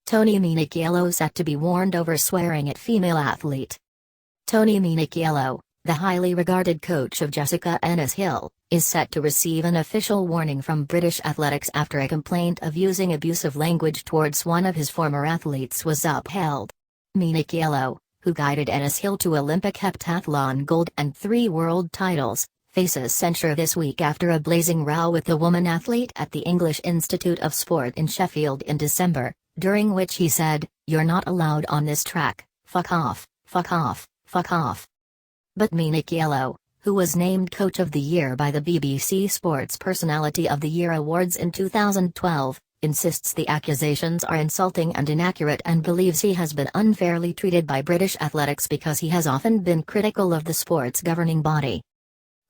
Toni Minichiello set to be warned over swearing at female athlete. Toni Minichiello, the highly regarded coach of Jessica Ennis-Hill, is set to receive an official warning from British athletics after a complaint of using abusive language towards one of his former athletes was upheld. Minichiello, who guided Ennis-Hill to Olympic heptathlon gold and 3 world titles, faces censure this week after a blazing row with the woman athlete at the English Institute of Sport in Sheffield in December, during which he said, "You're not allowed on this track, fuck off, fuck off, fuck off." But Minichiello, who was named Coach of the Year by the BBC Sports Personality of the Year Awards in 2012, insists the accusations are insulting and inaccurate and believes he has been unfairly treated by British athletics because he has often been critical of the sport's governing body.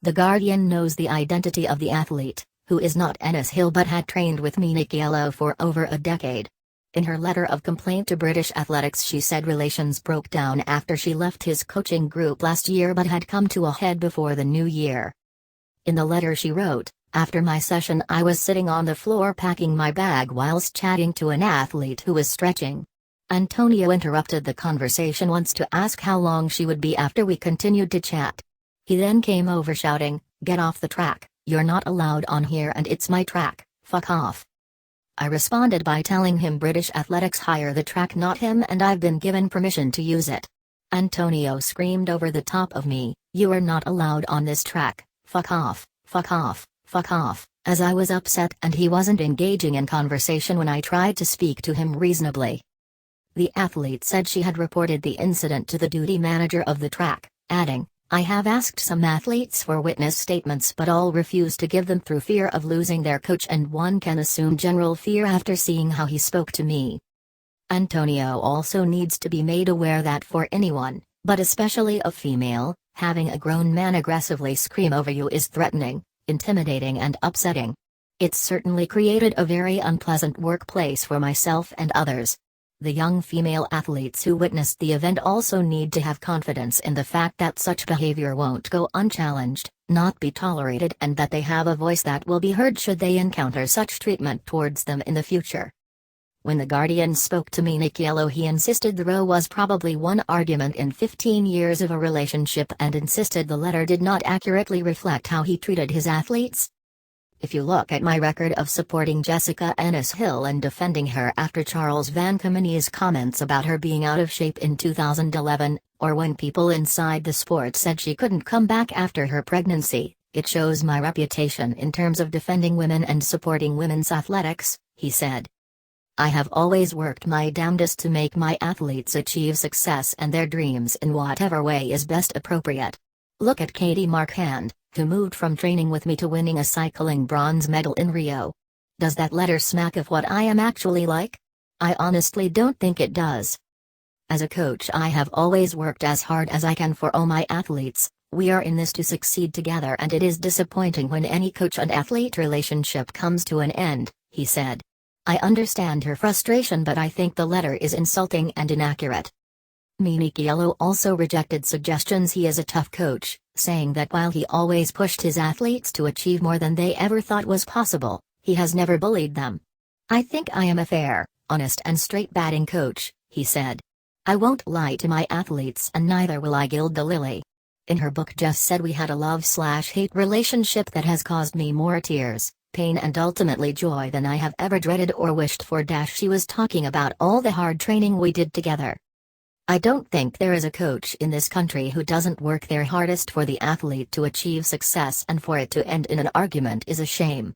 The Guardian knows the identity of the athlete, who is not Ennis-Hill but had trained with Minichiello for over a decade. In her letter of complaint to British athletics, she said relations broke down after she left his coaching group last year but had come to a head before the new year. In the letter she wrote, "After my session I was sitting on the floor packing my bag whilst chatting to an athlete who was stretching. Antonio interrupted the conversation once to ask how long she would be after we continued to chat. He then came over shouting, 'Get off the track, you're not allowed on here and it's my track, fuck off.' I responded by telling him British athletics hire the track, not him, and I've been given permission to use it. Antonio screamed over the top of me, 'You are not allowed on this track, fuck off, fuck off, fuck off,' as I was upset and he wasn't engaging in conversation when I tried to speak to him reasonably." The athlete said she had reported the incident to the duty manager of the track, adding, "I have asked some athletes for witness statements but all refuse to give them through fear of losing their coach, and one can assume general fear after seeing how he spoke to me." Antonio also needs to be made aware that for anyone, but especially a female, having a grown man aggressively scream over you is threatening, intimidating and upsetting. "It's certainly created a very unpleasant workplace for myself and others." The young female athletes who witnessed the event also need to have confidence in the fact that such behavior won't go unchallenged, not be tolerated, and that they have a voice that will be heard should they encounter such treatment towards them in the future. When the Guardian spoke to Minichiello, he insisted the row was probably one argument in 15 years of a relationship and insisted the letter did not accurately reflect how he treated his athletes. "If you look at my record of supporting Jessica Ennis-Hill and defending her after Charles Van Kameni's comments about her being out of shape in 2011, or when people inside the sport said she couldn't come back after her pregnancy, it shows my reputation in terms of defending women and supporting women's athletics," he said. "I have always worked my damnedest to make my athletes achieve success and their dreams in whatever way is best appropriate. Look at Katie Marchand, who moved from training with me to winning a cycling bronze medal in Rio. Does that letter smack of what I am actually like? I honestly don't think it does. As a coach, I have always worked as hard as I can for all my athletes. We are in this to succeed together, and it is disappointing when any coach and athlete relationship comes to an end," he said. "I understand her frustration, but I think the letter is insulting and inaccurate." Minichiello also rejected suggestions he is a tough coach, saying that while he always pushed his athletes to achieve more than they ever thought was possible, he has never bullied them. "I think I am a fair, honest and straight batting coach," he said. "I won't lie to my athletes and neither will I gild the lily." In her book, Jess said we had a love/hate relationship that has caused me more tears, pain and ultimately joy than I have ever dreaded or wished for. She was talking about all the hard training we did together. "I don't think there is a coach in this country who doesn't work their hardest for the athlete to achieve success, and for it to end in an argument is a shame."